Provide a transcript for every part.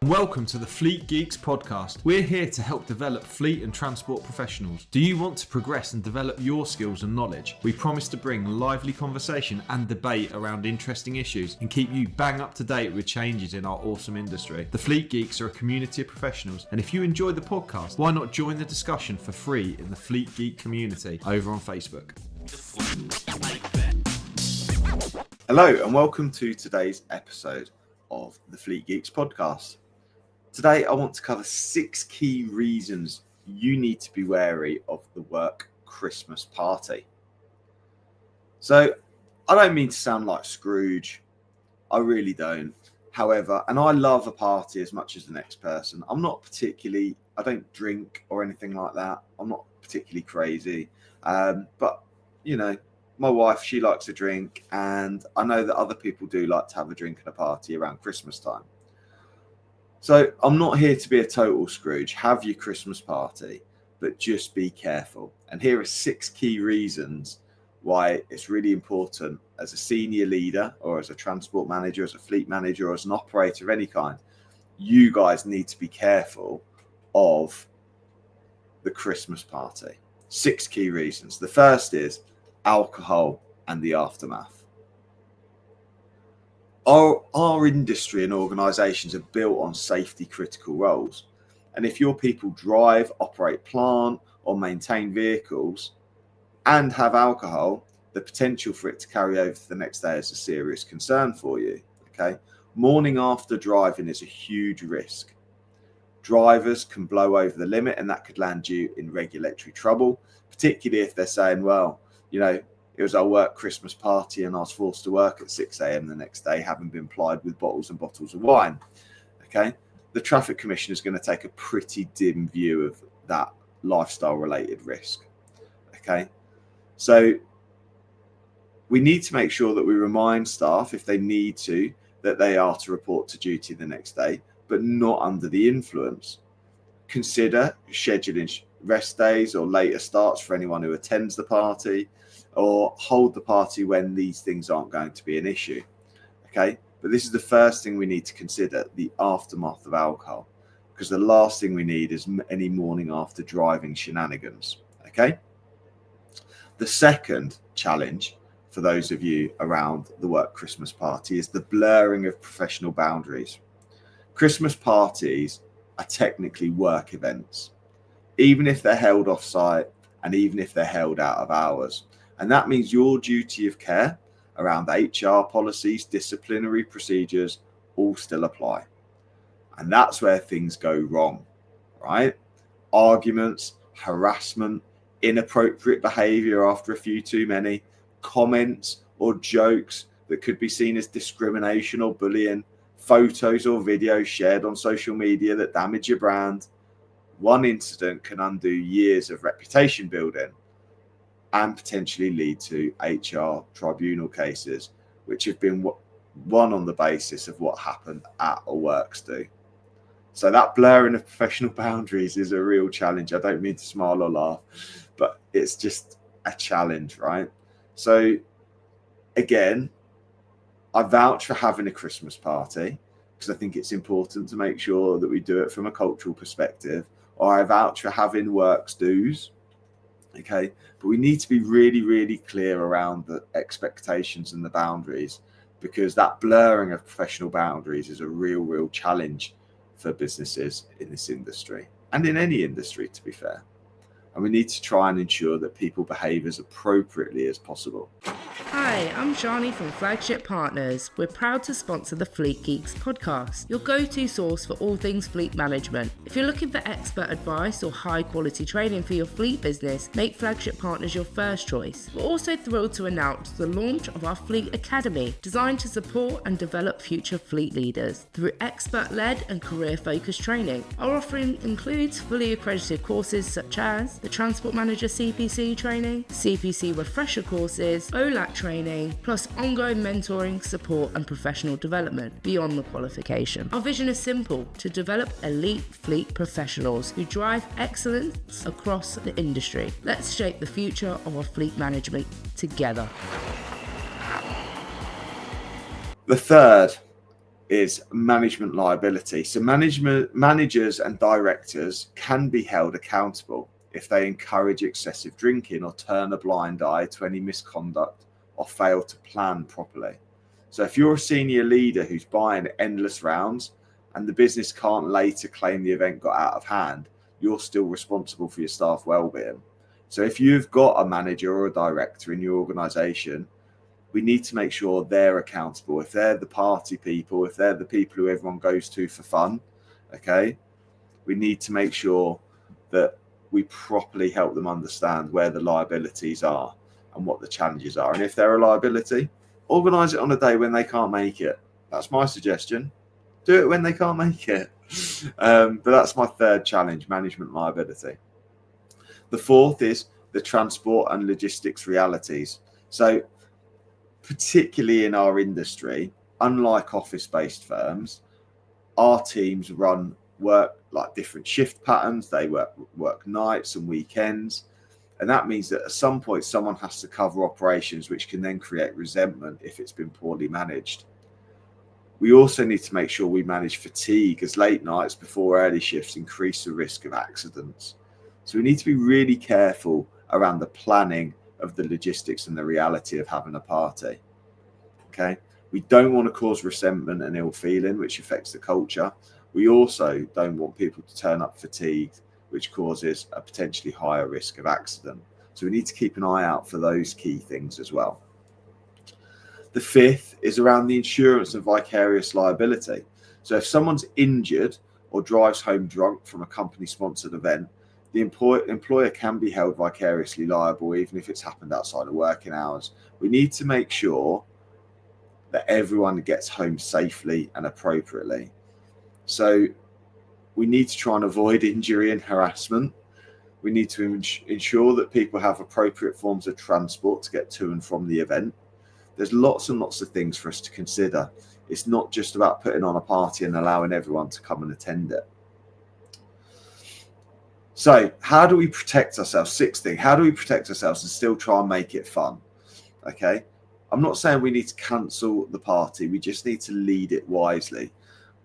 Welcome to the Fleet Geeks podcast. We're here to help develop fleet and transport professionals. Do you want to progress and develop your skills and knowledge? We promise to bring lively conversation and debate around interesting issues and keep you bang up to date with changes in our awesome industry. The Fleet Geeks are a community of professionals, and if you enjoy the podcast, why not join the discussion for free in the Fleet Geek community over on Facebook. Hello and welcome to today's episode of the Fleet Geeks podcast. Today, I want to cover 6 key reasons you need to be wary of the work Christmas party. So, I don't mean to sound like Scrooge. I really don't. However, and I love a party as much as the next person. I don't drink or anything like that. I'm not particularly crazy. But, you know, my wife, she likes to drink. And I know that other people do like to have a drink and a party around Christmas time. So I'm not here to be a total Scrooge. Have your Christmas party, but just be careful. And here are 6 key reasons why it's really important as a senior leader or as a transport manager, as a fleet manager, or as an operator of any kind. You guys need to be careful of the Christmas party. 6 key reasons. The first is alcohol and the aftermath. Our industry and organisations are built on safety critical roles. And if your people drive, operate plant or maintain vehicles and have alcohol, the potential for it to carry over to the next day is a serious concern for you. Okay. Morning after driving is a huge risk. Drivers can blow over the limit and that could land you in regulatory trouble, particularly if they're saying, well, you know, it was our work Christmas party and I was forced to work at 6 a.m. the next day, having been plied with bottles and bottles of wine. Okay. The Traffic Commission is going to take a pretty dim view of that lifestyle related risk. Okay. So we need to make sure that we remind staff, if they need to, that they are to report to duty the next day, but not under the influence. Consider scheduling rest days or later starts for anyone who attends the party, or hold the party when these things aren't going to be an issue. Okay, but this is the first thing we need to consider, the aftermath of alcohol, because the last thing we need is any morning after driving shenanigans. Okay, the second challenge for those of you around the work Christmas party is the blurring of professional boundaries. Christmas parties are technically work events, even if they're held off-site and even if they're held out of hours. And that means your duty of care around HR policies, disciplinary procedures, all still apply. And that's where things go wrong, right? Arguments, harassment, inappropriate behavior after a few too many, comments or jokes that could be seen as discrimination or bullying, photos or videos shared on social media that damage your brand. One incident can undo years of reputation building and potentially lead to HR tribunal cases, which have been won on the basis of what happened at a works do. So that blurring of professional boundaries is a real challenge. I don't mean to smile or laugh, but it's just a challenge, right? So again, I vouch for having a Christmas party because I think it's important to make sure that we do it from a cultural perspective, or I vouch for having works do's. Okay, but we need to be really, really clear around the expectations and the boundaries, because that blurring of professional boundaries is a real challenge for businesses in this industry and in any industry, to be fair. And we need to try and ensure that people behave as appropriately as possible. Hi, I'm Shani from Flagship Partners. We're proud to sponsor the Fleet Geeks podcast, your go-to source for all things fleet management. If you're looking for expert advice or high-quality training for your fleet business, make Flagship Partners your first choice. We're also thrilled to announce the launch of our Fleet Academy, designed to support and develop future fleet leaders through expert-led and career-focused training. Our offering includes fully accredited courses such as the Transport Manager CPC training, CPC refresher courses, OLAC training, plus ongoing mentoring, support and professional development beyond the qualification. Our vision is simple: to develop elite fleet professionals who drive excellence across the industry. Let's shape the future of our fleet management together. The third is management liability. So managers and directors can be held accountable if they encourage excessive drinking or turn a blind eye to any misconduct or fail to plan properly. So if you're a senior leader who's buying endless rounds and the business can't later claim the event got out of hand, you're still responsible for your staff well-being. So if you've got a manager or a director in your organisation, we need to make sure they're accountable. If they're the party people, if they're the people who everyone goes to for fun, okay, we need to make sure that we properly help them understand where the liabilities are and what the challenges are. And if they're a liability, organise it on a day when they can't make it. That's my suggestion. Do it when they can't make it. But that's my third challenge, management liability. The fourth is the transport and logistics realities. So particularly in our industry, unlike office-based firms, our teams run work like different shift patterns. They work nights and weekends. And that means that at some point, someone has to cover operations, which can then create resentment if it's been poorly managed. We also need to make sure we manage fatigue, as late nights before early shifts increase the risk of accidents. So we need to be really careful around the planning of the logistics and the reality of having a party. Okay, we don't want to cause resentment and ill feeling, which affects the culture. We also don't want people to turn up fatigued, which causes a potentially higher risk of accident. So we need to keep an eye out for those key things as well. The fifth is around the insurance and vicarious liability. So if someone's injured or drives home drunk from a company-sponsored event, the employer can be held vicariously liable, even if it's happened outside of working hours. We need to make sure that everyone gets home safely and appropriately. So we need to try and avoid injury and harassment. We need to ensure that people have appropriate forms of transport to get to and from the event. There's lots and lots of things for us to consider. It's not just about putting on a party and allowing everyone to come and attend it. So how do we protect ourselves? Sixth thing, how do we protect ourselves and still try and make it fun? Okay, I'm not saying we need to cancel the party. We just need to lead it wisely.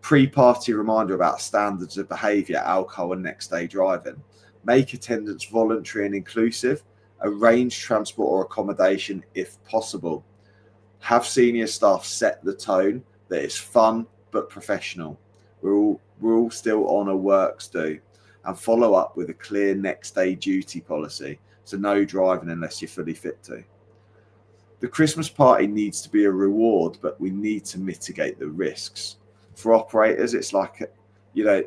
Pre-party reminder about standards of behaviour, alcohol and next day driving. Make attendance voluntary and inclusive. Arrange transport or accommodation if possible. Have senior staff set the tone that it's fun but professional. We're all still on a works do. And follow up with a clear next day duty policy. So no driving unless you're fully fit to. The Christmas party needs to be a reward, but we need to mitigate the risks. For operators, it's like, you know,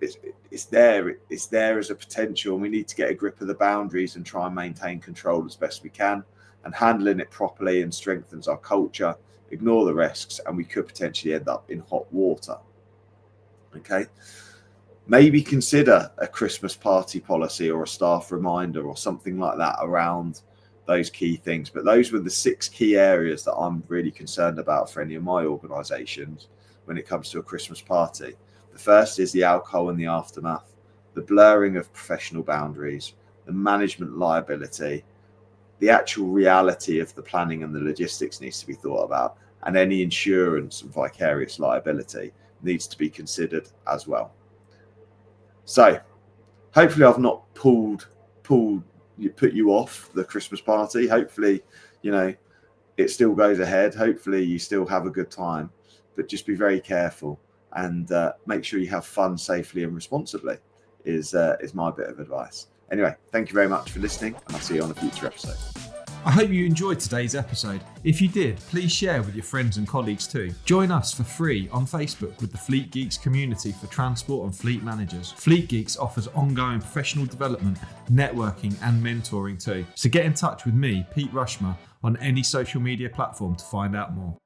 it's there as a potential, and we need to get a grip of the boundaries and try and maintain control as best we can. And handling it properly and strengthens our culture. Ignore the risks, and we could potentially end up in hot water. Okay. Maybe consider a Christmas party policy or a staff reminder or something like that around those key things. But those were the 6 key areas that I'm really concerned about for any of my organisations when it comes to a Christmas party. The first is the alcohol and the aftermath, the blurring of professional boundaries, the management liability, the actual reality of the planning and the logistics needs to be thought about, and any insurance and vicarious liability needs to be considered as well. So hopefully I've not put you off the Christmas party. Hopefully, you know, it still goes ahead. Hopefully you still have a good time, but just be very careful and make sure you have fun safely and responsibly is my bit of advice. Anyway, thank you very much for listening, and I'll see you on a future episode. I hope you enjoyed today's episode. If you did, please share with your friends and colleagues too. Join us for free on Facebook with the Fleet Geeks community for transport and fleet managers. Fleet Geeks offers ongoing professional development, networking and mentoring too. So get in touch with me, Pete Rushmer, on any social media platform to find out more.